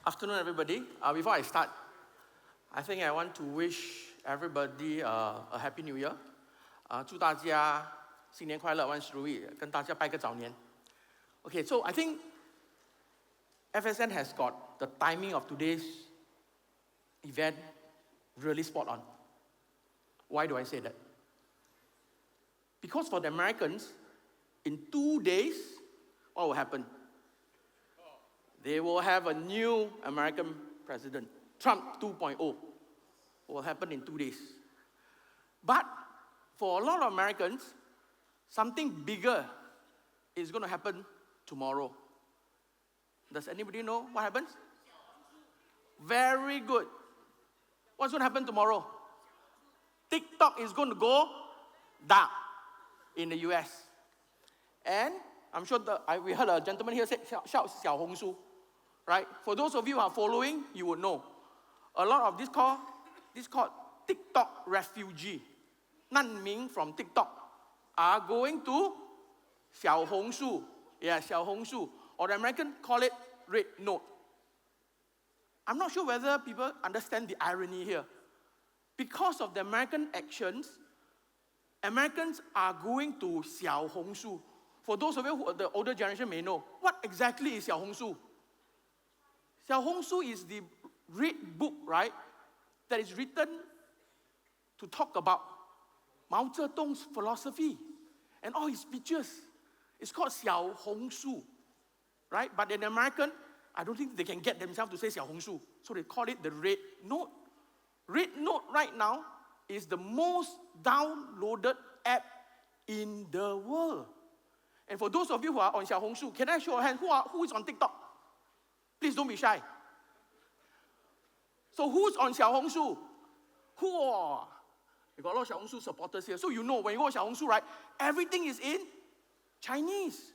Afternoon, everybody. Before I start, I think I want to wish everybody a Happy New Year. 祝大家新年快乐，万事如意，跟大家拜个早年。Okay, so I think FSN has got the timing of today's event really spot on. Why do I say that? Because for the Americans, in 2 days, what will happen? They will have a new American president. Trump 2.0 will happen in 2 days. But for a lot of Americans, something bigger is going to happen tomorrow. Does anybody know what happens? Very good. What's going to happen tomorrow? TikTok is going to go dark in the US. And I'm sure we heard a gentleman here say, shout 小红书. Right? For those of you who are following, you would know. A lot of this called TikTok refugee, 难民 from TikTok, are going to 小红书. Yeah, 小红书. Or the American call it red note. I'm not sure whether people understand the irony here. Because of the American actions, Americans are going to 小红书. For those of you who the older generation may know, what exactly is 小红书? 小红书 is the red book, right, that is written to talk about Mao Zedong's philosophy and all his speeches. It's called 小红书, right? But in American, I don't think they can get themselves to say 小红书, so they call it the red note. Red note right now is the most downloaded app in the world. And for those of you who are on 小红书, can I show a hand? Who is on TikTok? Please don't be shy. So who's on 小红书? Who? We got a lot of 小红书 supporters here. So you know, when you go to 小红书, right, everything is in Chinese.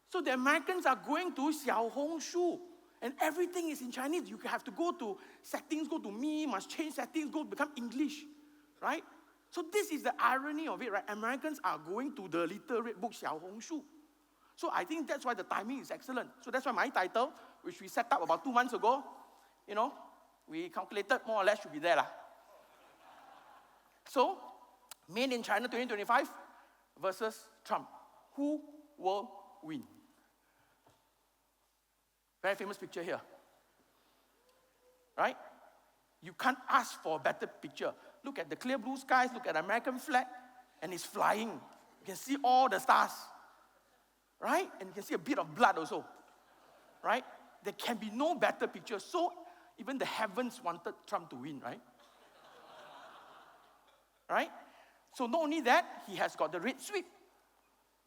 So the Americans are going to 小红书, and everything is in Chinese. You have to go to settings, go to me, must change settings, go become English, right? So this is the irony of it, right? Americans are going to the little red book 小红书. So I think that's why the timing is excellent. So that's why my title, which we set up about 2 months ago, we calculated more or less should be there. So, Made in China 2025 versus Trump. Who will win? Very famous picture here. Right? You can't ask for a better picture. Look at the clear blue skies, look at the American flag, and it's flying. You can see all the stars. Right? And you can see a bit of blood also. Right? There can be no better picture. So, even the heavens wanted Trump to win, right? Right? So, not only that, he has got the red sweep.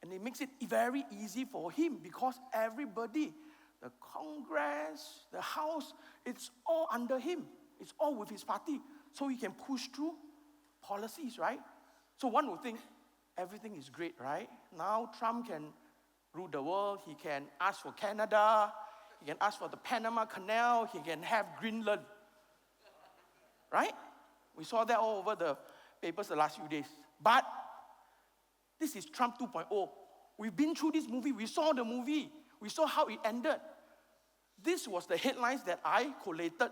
And it makes it very easy for him because everybody, the Congress, the House, it's all under him. It's all with his party. So, he can push through policies, right? So, one would think everything is great, right? Now, Trump can rule the world. He can ask for Canada. He can ask for the Panama Canal. He can have Greenland. Right? We saw that all over the papers the last few days. But this is Trump 2.0. We've been through this movie. We saw the movie. We saw how it ended. This was the headlines that I collated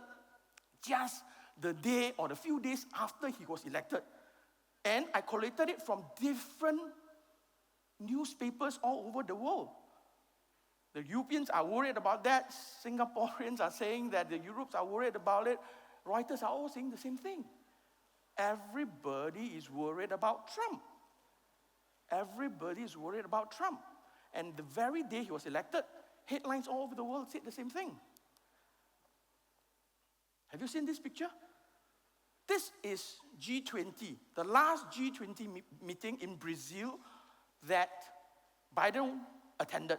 just the day or the few days after he was elected. And I collated it from different newspapers all over the world. The Europeans are worried about that. Singaporeans are saying that the Europeans are worried about it. Reuters are all saying the same thing. Everybody is worried about Trump. Everybody is worried about Trump. And the very day he was elected, headlines all over the world said the same thing. Have you seen this picture? This is G20, the last G20 meeting in Brazil that Biden attended.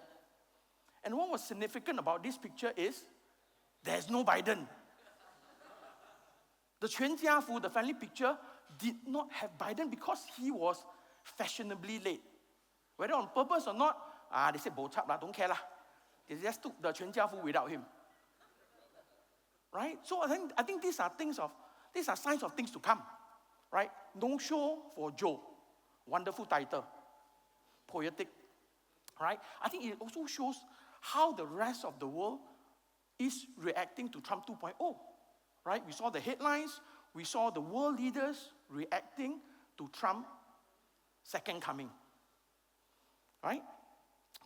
And what was significant about this picture is there's no Biden. The 全家福, the family picture, did not have Biden because he was fashionably late. Whether on purpose or not, they said, bo chap lah, don't care lah. They just took the 全家福 without him. Right? So I think these are signs of things to come. Right? No show for Joe. Wonderful title. Poetic. Right? I think it also shows how the rest of the world is reacting to Trump 2.0, right? We saw the headlines, we saw the world leaders reacting to Trump second coming, right?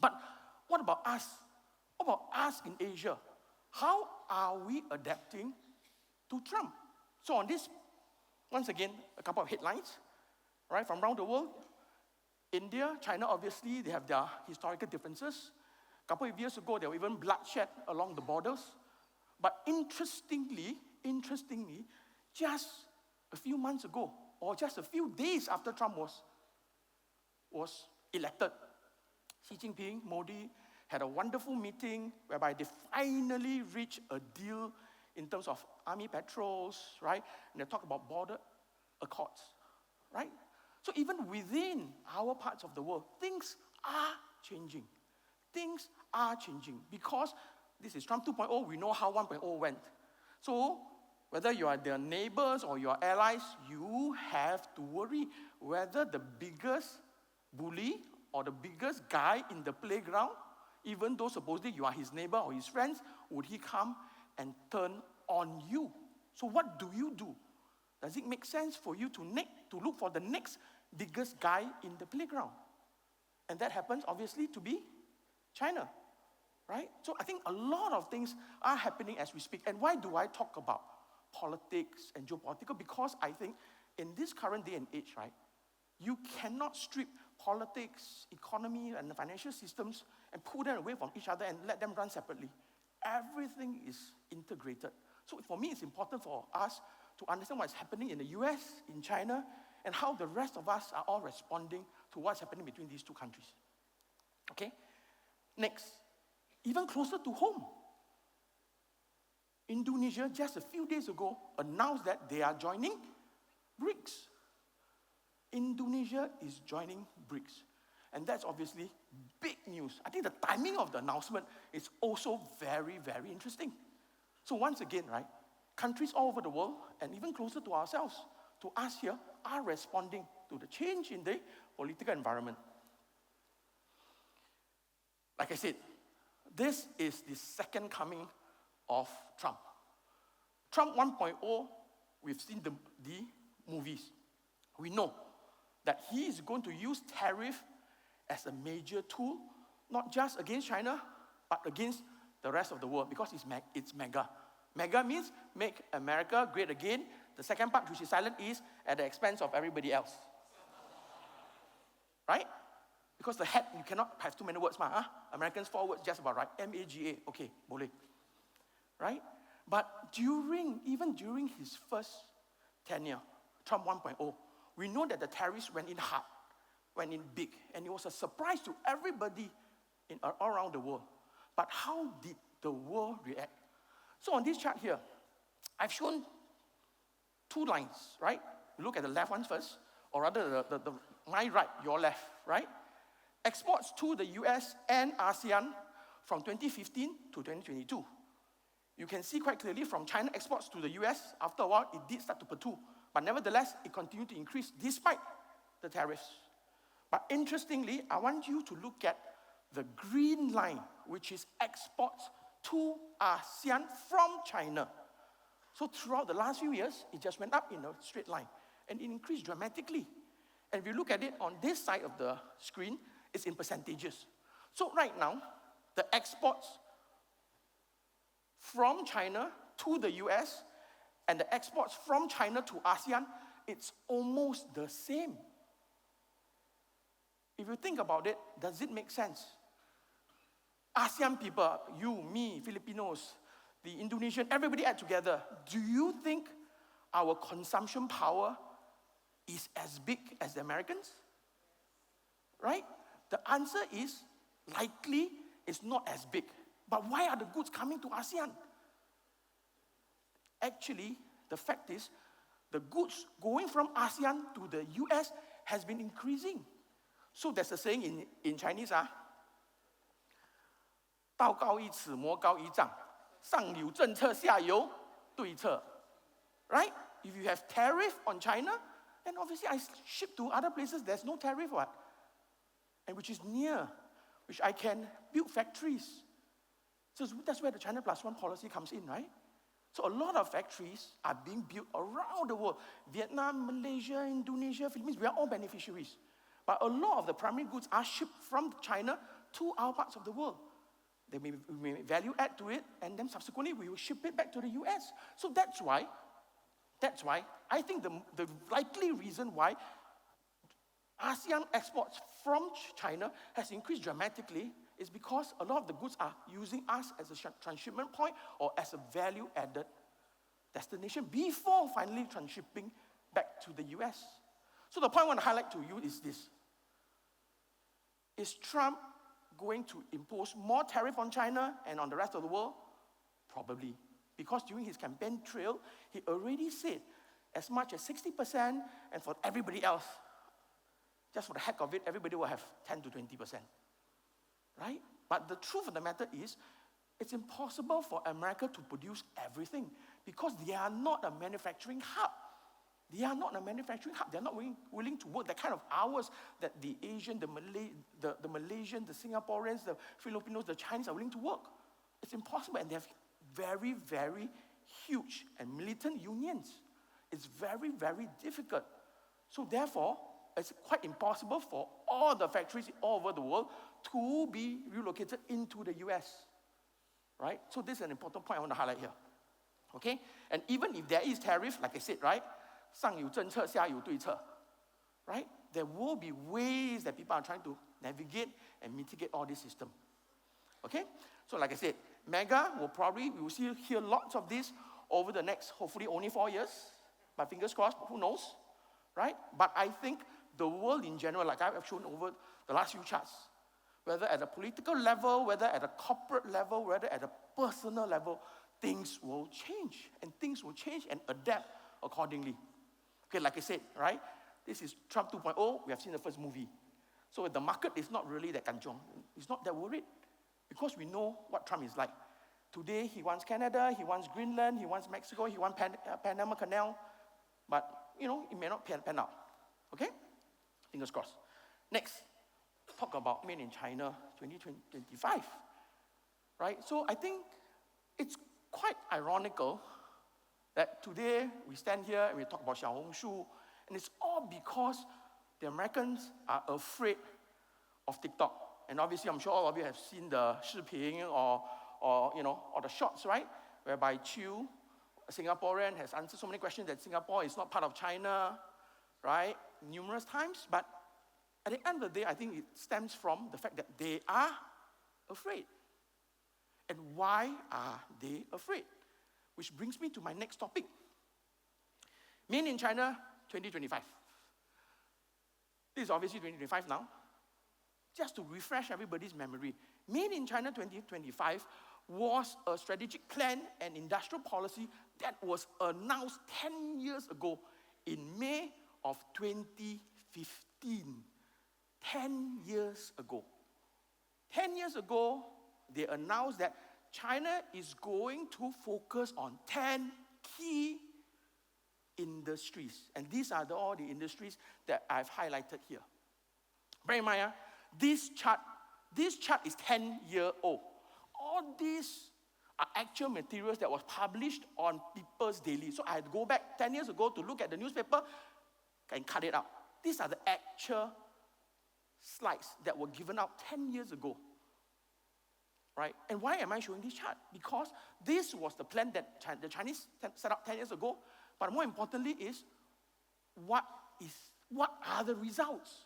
But what about us? What about us in Asia? How are we adapting to Trump? So on this, once again, a couple of headlines, right, from around the world. India, China, obviously, they have their historical differences. A couple of years ago, there were even bloodshed along the borders. But interestingly, just a few months ago, or just a few days after Trump was elected, Xi Jinping, Modi, had a wonderful meeting whereby they finally reached a deal in terms of army patrols, right? And they talk about border accords, right? So even within our parts of the world, things are changing. Things are changing because this is Trump 2.0. We know how 1.0 went. So whether you are their neighbors or your allies, you have to worry whether the biggest bully or the biggest guy in the playground, even though supposedly you are his neighbor or his friends, would he come and turn on you? So what do you do? Does it make sense for you to look for the next biggest guy in the playground? And that happens, obviously, to be China, right? So I think a lot of things are happening as we speak. And why do I talk about politics and geopolitical? Because I think in this current day and age, right, you cannot strip politics, economy, and the financial systems and pull them away from each other and let them run separately. Everything is integrated. So for me, it's important for us to understand what's happening in the US, in China, and how the rest of us are all responding to what's happening between these two countries. Okay? Next, even closer to home, Indonesia just a few days ago announced that they are joining BRICS. Indonesia is joining BRICS. And that's obviously big news. I think the timing of the announcement is also very, very interesting. So once again, right, countries all over the world, and even closer to ourselves, to us here, are responding to the change in the political environment. Like I said, this is the second coming of Trump. Trump 1.0, we've seen the movies. We know that he is going to use tariff as a major tool, not just against China, but against the rest of the world, because it's MAGA. MAGA means make America great again. The second part, which is silent, is at the expense of everybody else. Right? Because the head, you cannot have too many words. Americans, 4 words, just about right. MAGA, okay, boleh. Right? But even during his first tenure, Trump 1.0, we know that the tariffs went in hard, went in big, and it was a surprise to everybody all around the world. But how did the world react? So on this chart here, I've shown 2 lines, right? You look at the left one first, or rather my right, your left, right? Exports to the US and ASEAN from 2015 to 2022. You can see quite clearly from China exports to the US, after a while, it did start to plateau. But nevertheless, it continued to increase despite the tariffs. But interestingly, I want you to look at the green line, which is exports to ASEAN from China. So throughout the last few years, it just went up in a straight line. And it increased dramatically. And if you look at it on this side of the screen, it's in percentages. So right now, the exports from China to the US and the exports from China to ASEAN, it's almost the same. If you think about it, does it make sense? ASEAN people, you, me, Filipinos, the Indonesian, everybody add together, do you think our consumption power is as big as the Americans? Right? The answer is likely it's not as big. But why are the goods coming to ASEAN? Actually, the fact is, the goods going from ASEAN to the US has been increasing. So there's a saying in Chinese, 道高一尺，魔高一丈，上有政策，下有对策. Right? If you have tariff on China, then obviously I ship to other places, there's no tariff, what? And which is near, which I can build factories. So that's where the China Plus One policy comes in, right? So a lot of factories are being built around the world. Vietnam, Malaysia, Indonesia, Philippines, we are all beneficiaries. But a lot of the primary goods are shipped from China to our parts of the world. We may value add to it, and then subsequently we will ship it back to the US. So that's why I think the likely reason why ASEAN exports from China has increased dramatically is because a lot of the goods are using us as a transshipment point or as a value-added destination before finally transshipping back to the US. So the point I want to highlight to you is this. Is Trump going to impose more tariff on China and on the rest of the world? Probably. Because during his campaign trail, he already said as much as 60%, and for everybody else, just for the heck of it, everybody will have 10 to 20%. Right? But the truth of the matter is, it's impossible for America to produce everything because they are not a manufacturing hub. They are not a manufacturing hub. They're not willing to work the kind of hours that the Asian, the Malaysian, the Singaporeans, the Filipinos, the Chinese are willing to work. It's impossible, and they have very, very huge and militant unions. It's very, very difficult. So therefore, it's quite impossible for all the factories all over the world to be relocated into the US. Right? So this is an important point I want to highlight here. Okay? And even if there is tariff, like I said, right? 上有政策,下有对策. Right? There will be ways that people are trying to navigate and mitigate all this system. Okay? So like I said, MAGA we will hear lots of this over the next, hopefully only 4 years. But fingers crossed, who knows? Right? But I think the world in general, like I've shown over the last few charts, whether at a political level, whether at a corporate level, whether at a personal level, things will change. And things will change and adapt accordingly. Okay, like I said, right? This is Trump 2.0. We have seen the first movie. So the market is not really that kanchong. It's not that worried because we know what Trump is like. Today, he wants Canada, he wants Greenland, he wants Mexico, he wants Panama Canal. But, it may not pan out. Okay? Fingers crossed. Next, talk about Made in China 2025. Right? So I think it's quite ironical that today we stand here and we talk about Xiaohongshu, and it's all because the Americans are afraid of TikTok. And obviously, I'm sure all of you have seen the 视频 or the shots, right? Whereby Chiu, a Singaporean, has answered so many questions that Singapore is not part of China, right? Numerous times. But at the end of the day, I think it stems from the fact that they are afraid. And why are they afraid? Which brings me to my next topic. Made in China 2025. This is obviously 2025 now. Just to refresh everybody's memory, Made in China 2025 was a strategic plan and industrial policy that was announced 10 years ago in May of 2015. 10 years ago. 10 years ago, they announced that China is going to focus on 10 key industries. And these are all the industries that I've highlighted here. Bear in mind, this chart is 10-year old. All these are actual materials that was published on People's Daily. So I had to go back 10 years ago to look at the newspaper and cut it out. These are the actual slides that were given out 10 years ago. Right? And why am I showing this chart? Because this was the plan that the Chinese set up 10 years ago. But more importantly is, what are the results?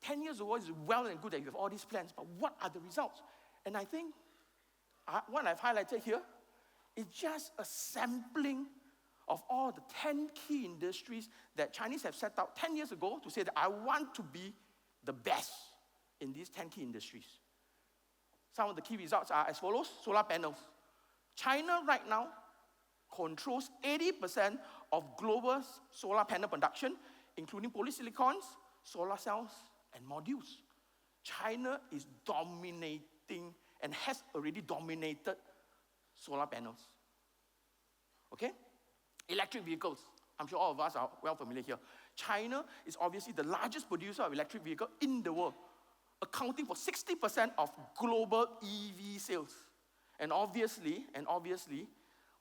10 years ago is well and good that you have all these plans, but what are the results? And I think what I've highlighted here is just a sampling of all the 10 key industries that Chinese have set out 10 years ago to say that I want to be the best in these 10 key industries. Some of the key results are as follows. Solar panels. China right now controls 80% of global solar panel production, including polysilicons, solar cells, and modules. China is dominating and has already dominated solar panels. Okay? Electric vehicles. I'm sure all of us are well familiar here. China is obviously the largest producer of electric vehicles in the world, accounting for 60% of global EV sales. And obviously,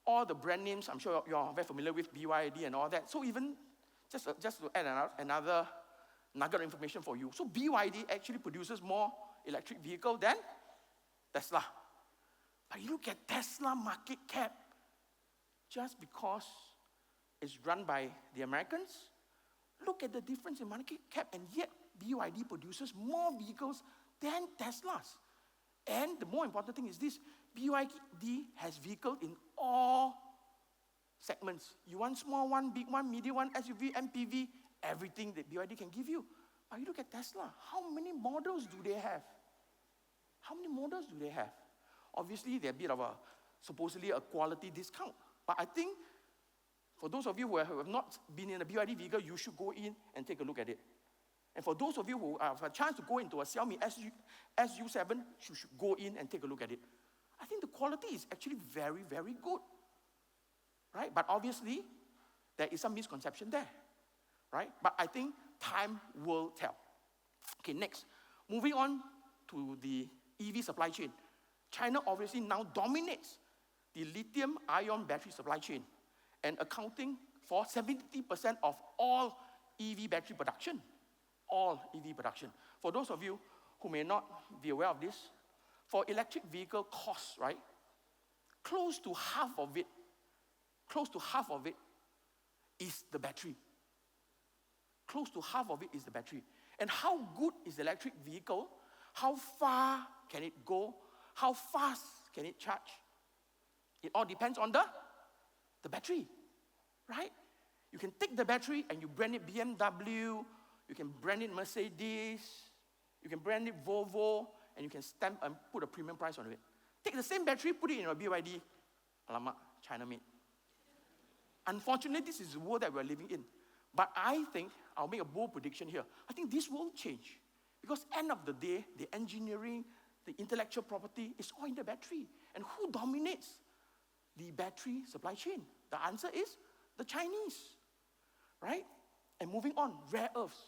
all the brand names, I'm sure you're very familiar with, BYD and all that. So even, just to add another nugget of information for you. So BYD actually produces more electric vehicle than Tesla. But you look at Tesla market cap, just because it's run by the Americans, look at the difference in market cap, and yet BYD produces more vehicles than Teslas. And the more important thing is this, BYD has vehicles in all segments. You want small one, big one, medium one, SUV, MPV, everything that BYD can give you. But you look at Tesla, how many models do they have? How many models do they have? Obviously, they're a bit of supposedly a quality discount. But I think for those of you who have not been in a BYD vehicle, you should go in and take a look at it. And for those of you who have a chance to go into a Xiaomi SU7, you should go in and take a look at it. I think the quality is actually very, very good. Right? But obviously, there is some misconception there. Right? But I think time will tell. Okay, next. Moving on to the EV supply chain. China obviously now dominates the lithium-ion battery supply chain and accounting for 70% of all EV battery production. All EV production. For those of you who may not be aware of this, for electric vehicle costs, right, close to half of it is the battery. Close to half of it is the battery. And how good is the electric vehicle? How far can it go? How fast can it charge? It all depends on the battery, right? You can take the battery and you brand it BMW, you can brand it Mercedes, you can brand it Volvo, and you can stamp and put a premium price on it. Take the same battery, put it in a BYD, alamak, China made. Unfortunately, this is the world that we're living in. But I think, I'll make a bold prediction here, I think this will change. Because end of the day, the engineering, the intellectual property is all in the battery. And who dominates the battery supply chain? The answer is the Chinese, right? And moving on, rare earths.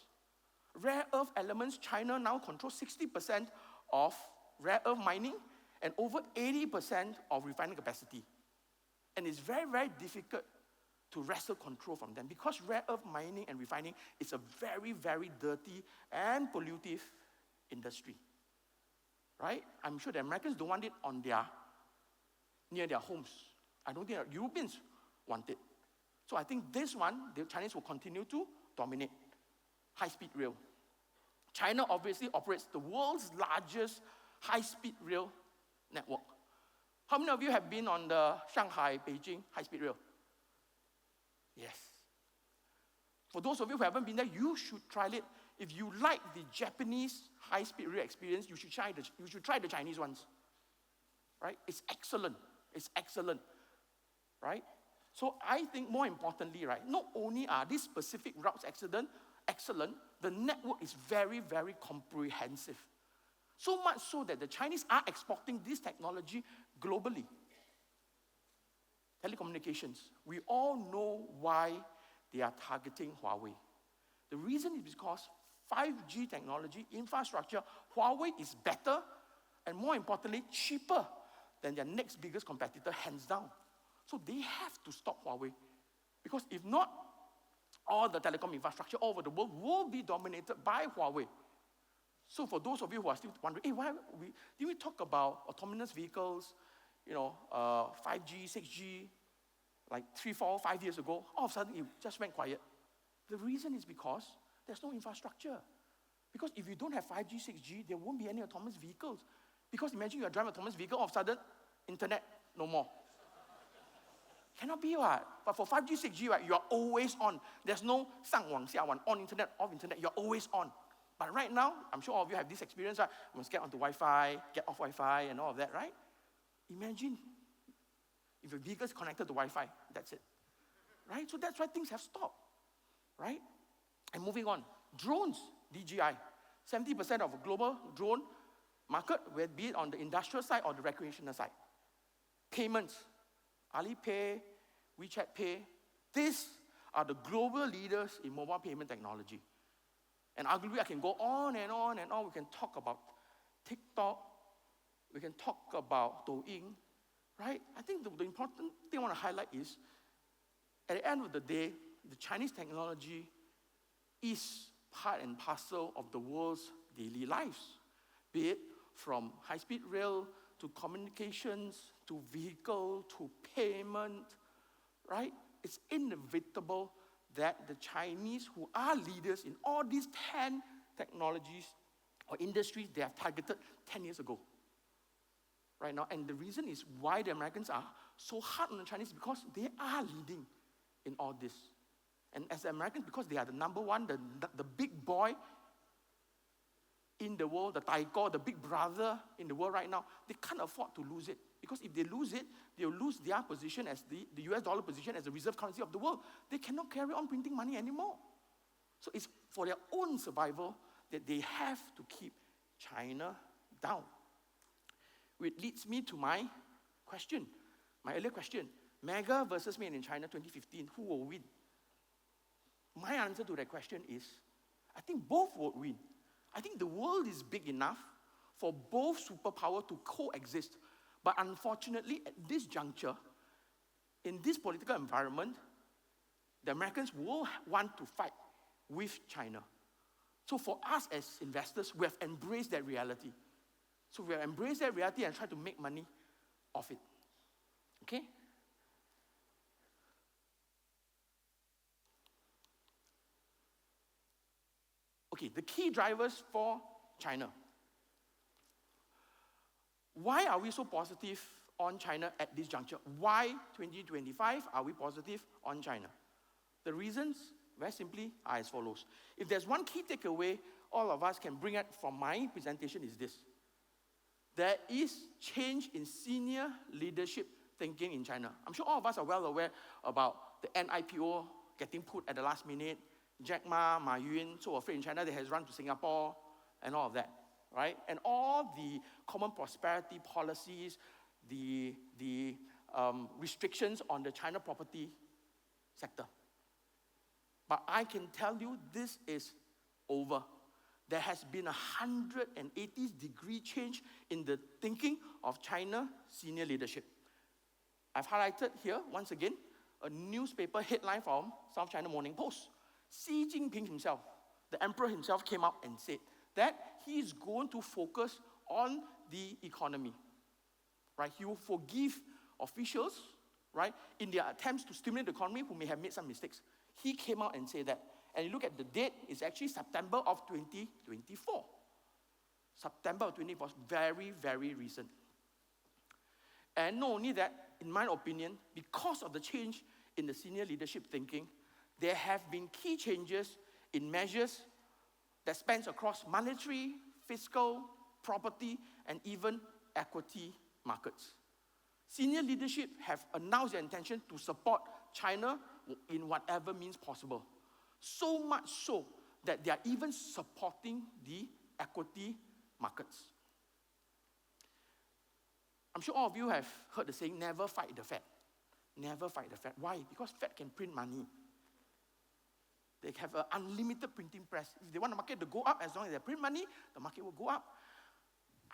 Rare earth elements, China now controls 60% of rare earth mining and over 80% of refining capacity. And it's very, very difficult to wrestle control from them because rare earth mining and refining is a very, very dirty and pollutive industry. Right? I'm sure the Americans don't want it near their homes. I don't think Europeans want it. So I think this one, the Chinese will continue to dominate. High-speed rail. China obviously operates the world's largest high-speed rail network. How many of you have been on the Shanghai-Beijing high-speed rail? Yes. For those of you who haven't been there, you should try it. If you like the Japanese high-speed rail experience, you should try the Chinese ones. Right? It's excellent. It's excellent. Right? So I think more importantly, right, not only are these specific routes excellent, the network is very, very comprehensive. So much so that the Chinese are exporting this technology globally. Telecommunications. We all know why they are targeting Huawei. The reason is because 5G technology, infrastructure, Huawei is better and more importantly, cheaper than their next biggest competitor, hands down. So they have to stop Huawei. Because if not, all the telecom infrastructure all over the world will be dominated by Huawei. So for those of you who are still wondering, hey, did we talk about autonomous vehicles, 5G, 6G, like 3, 4, 5 years ago? All of a sudden, it just went quiet. The reason is because there's no infrastructure. Because if you don't have 5G, 6G, there won't be any autonomous vehicles. Because imagine you're driving an autonomous vehicle, all of a sudden, internet, no more. Cannot be what? But for 5G, 6G, right, you're always on. There's no 上网下网, on internet, off internet, you're always on. But right now, I'm sure all of you have this experience, right? You must get onto Wi-Fi, get off Wi-Fi, and all of that, right? Imagine if your vehicle is connected to Wi-Fi, that's it. Right? So that's why things have stopped. Right? And moving on, drones, DJI. 70% of the global drone market will be it on the industrial side or the recreational side. Payments, Alipay, WeChat Pay, these are the global leaders in mobile payment technology. And arguably, I can go on and on and on. We can talk about TikTok. We can talk about Douyin. right? I think the important thing I want to highlight is, at the end of the day, the Chinese technology is part and parcel of the world's daily lives, be it from high-speed rail to communications to vehicle to payment, right? It's inevitable that the Chinese, who are leaders in all these 10 technologies or industries they have targeted 10 years ago, right now. And the reason is why the Americans are so hard on the Chinese, because they are leading in all this. And as Americans, because they are the number one, the big boy in the world, the Taiko, the big brother in the world right now, they can't afford to lose it. Because if they lose it, they'll lose their position as the US dollar position as the reserve currency of the world. They cannot carry on printing money anymore. So it's for their own survival that they have to keep China down. Which leads me to my question, my earlier question. MAGA versus Made in China 2015, who will win? My answer to that question is, I think both will win. I think the world is big enough for both superpowers to coexist. But unfortunately, at this juncture, in this political environment, the Americans will want to fight with China. So for us as investors, we have embraced that reality. So we have embraced that reality and tried to make money off it. Okay? Okay, the key drivers for China. Why are we so positive on China at this juncture? Why 2025 are we positive on China? The reasons, very simply, are as follows. If there's one key takeaway all of us can bring out from my presentation is this. There is change in senior leadership thinking in China. I'm sure all of us are well aware about the NIPO getting put at the last minute, Jack Ma, Ma Yun, so afraid in China, they has run to Singapore, and all of that, right? And all the common prosperity policies, the restrictions on the China property sector. But I can tell you this is over. There has been a 180-degree change in the thinking of China senior leadership. I've highlighted here, once again, a newspaper headline from South China Morning Post. Xi Jinping himself, the emperor himself, came out and said that he is going to focus on the economy. Right? He will forgive officials, right, in their attempts to stimulate the economy who may have made some mistakes. He came out and said that. And you look at the date, it's actually September of 2024. September of 2024 was very, very recent. And not only that, in my opinion, because of the change in the senior leadership thinking, there have been key changes in measures that spans across monetary, fiscal, property, and even equity markets. Senior leadership have announced their intention to support China in whatever means possible. So much so that they are even supporting the equity markets. I'm sure all of you have heard the saying, never fight the Fed. Never fight the Fed. Why? Because Fed can print money. They have an unlimited printing press. If they want the market to go up, as long as they print money, the market will go up.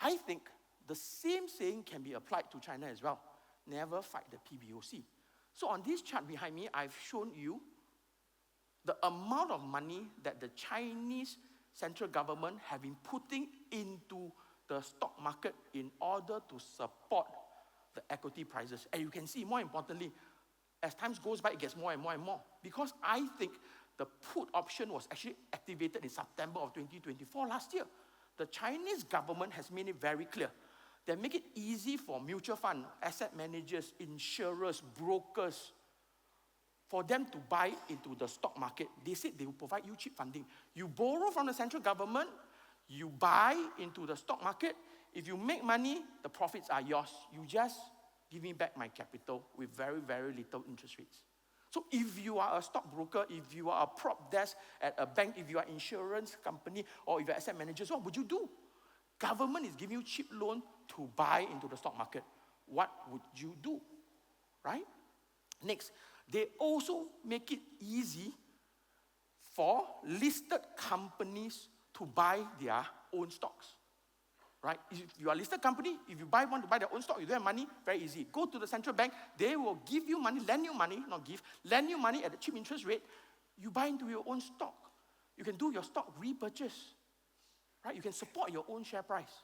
I think the same saying can be applied to China as well. Never fight the PBOC. So on this chart behind me, I've shown you the amount of money that the Chinese central government have been putting into the stock market in order to support the equity prices. And you can see, more importantly, as time goes by, it gets more and more and more. Because I think the put option was actually activated in September of 2024 last year. The Chinese government has made it very clear. They make it easy for mutual fund, asset managers, insurers, brokers, for them to buy into the stock market. They said they will provide you cheap funding. You borrow from the central government, you buy into the stock market. If you make money, the profits are yours. You just give me back my capital with very, very little interest rates. So if you are a stockbroker, if you are a prop desk at a bank, if you are an insurance company, or if you're an asset manager, what would you do? Government is giving you cheap loan to buy into the stock market. What would you do? Right? Next, they also make it easy for listed companies to buy their own stocks. right? If you are a listed company, if you want to buy their own stock, you don't have money, very easy. Go to the central bank, they will give you money, lend you money, lend you money at a cheap interest rate. You buy into your own stock. You can do your stock repurchase, right? You can support your own share price.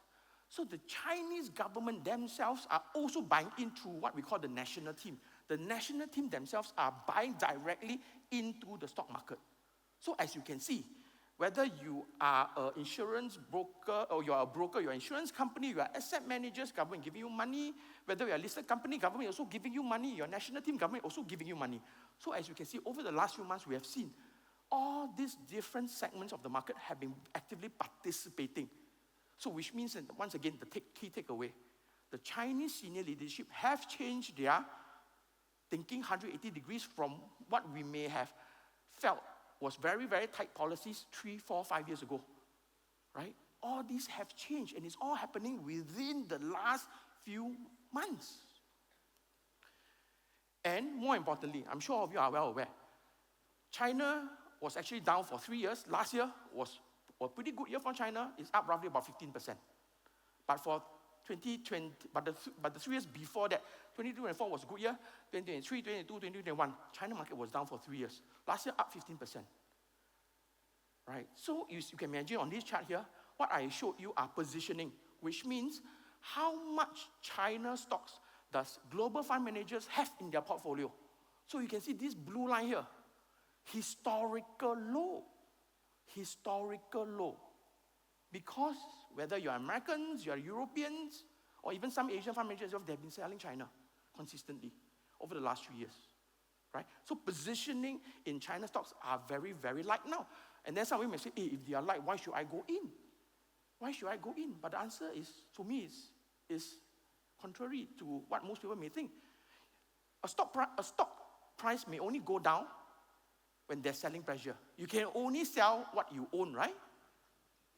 So the Chinese government themselves are also buying into what we call the national team. The national team themselves are buying directly into the stock market. So as you can see, whether you are an insurance broker, or you are a broker, you're an insurance company, you are asset managers, government giving you money, whether you're a listed company, government also giving you money, your national team, government also giving you money. So as you can see, over the last few months, we have seen all these different segments of the market have been actively participating. So which means that, once again, the key takeaway, the Chinese senior leadership have changed their thinking 180 degrees from what we may have felt was very, very tight policies 3, 4, 5 years ago, right? All these have changed, and it's all happening within the last few months. And more importantly, I'm sure all of you are well aware, China was actually down for 3 years. Last year was a pretty good year for China. It's up roughly about 15%. But for 2020, but the 3 years before that, 2024 was a good year. 2023, 2022, 2021, China market was down for 3 years. Last year, up 15%. Right? So you can imagine on this chart here, what I showed you are positioning, which means how much China stocks does global fund managers have in their portfolio. So you can see this blue line here, historical low. Historical low. Because whether you're Americans, you're Europeans, or even some Asian fund managers, they've been selling China consistently over the last 3 years, right? So positioning in China stocks are very, very light now. And then some of you may say, hey, if they are light, why should I go in? Why should I go in? But the answer is, to me, is contrary to what most people may think. A stock price may only go down when there's selling pressure. You can only sell what you own, right?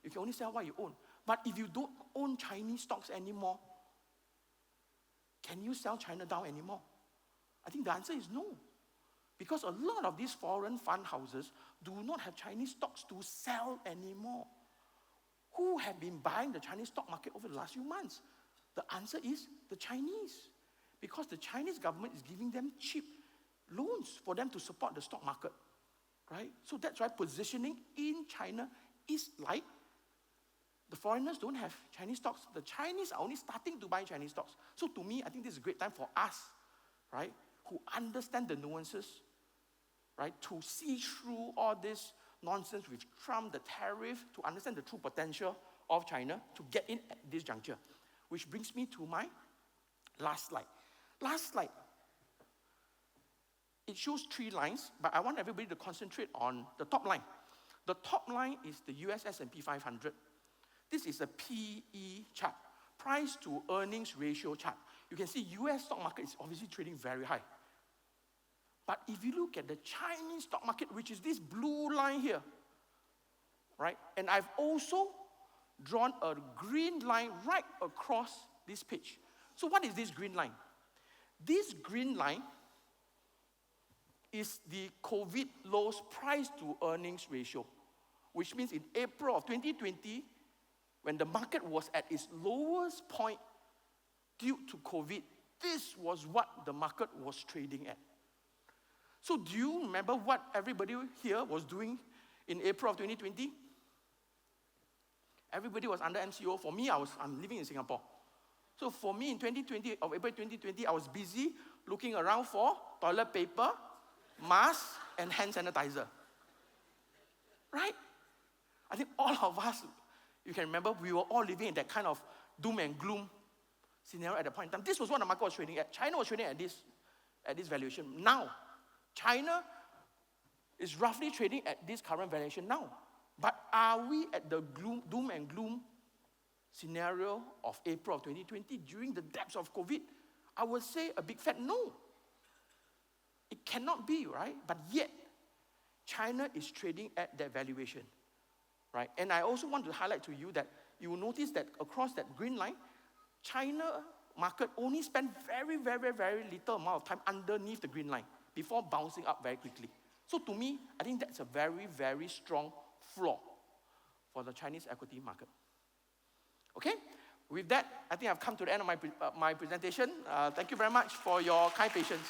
You can only sell what you own. But if you don't own Chinese stocks anymore, can you sell China down anymore? I think the answer is no. Because a lot of these foreign fund houses do not have Chinese stocks to sell anymore. Who have been buying the Chinese stock market over the last few months? The answer is the Chinese. Because the Chinese government is giving them cheap loans for them to support the stock market. Right? So that's why positioning in China is light. The foreigners don't have Chinese stocks. The Chinese are only starting to buy Chinese stocks. So to me, I think this is a great time for us, right, who understand the nuances, right, to see through all this nonsense with Trump, the tariff, to understand the true potential of China, to get in at this juncture. Which brings me to my last slide. Last slide. It shows 3 lines, but I want everybody to concentrate on the top line. The top line is the US S&P 500. This is a PE chart, price to earnings ratio chart. You can see US stock market is obviously trading very high. But if you look at the Chinese stock market, which is this blue line here, right? And I've also drawn a green line right across this page. So what is this green line? This green line is the COVID lows price to earnings ratio, which means in April of 2020, when the market was at its lowest point due to COVID, this was what the market was trading at. So do you remember what everybody here was doing in April of 2020? Everybody was under MCO. For me, I'm living in Singapore. So for me in April 2020, I was busy looking around for toilet paper, mask, and hand sanitizer. Right? I think all of us, you can remember, we were all living in that kind of doom and gloom scenario at that point in time. This was what the market was trading at. China was trading at this valuation. Now, China is roughly trading at this current valuation now. But are we at the doom and gloom scenario of April of 2020 during the depths of COVID? I would say a big fat no. It cannot be, right? But yet, China is trading at that valuation, right? And I also want to highlight to you that you will notice that across that green line, China market only spent very, very, very little amount of time underneath the green line before bouncing up very quickly. So to me, I think that's a very, very strong flaw for the Chinese equity market. Okay? With that, I think I've come to the end of my presentation. Thank you very much for your kind patience.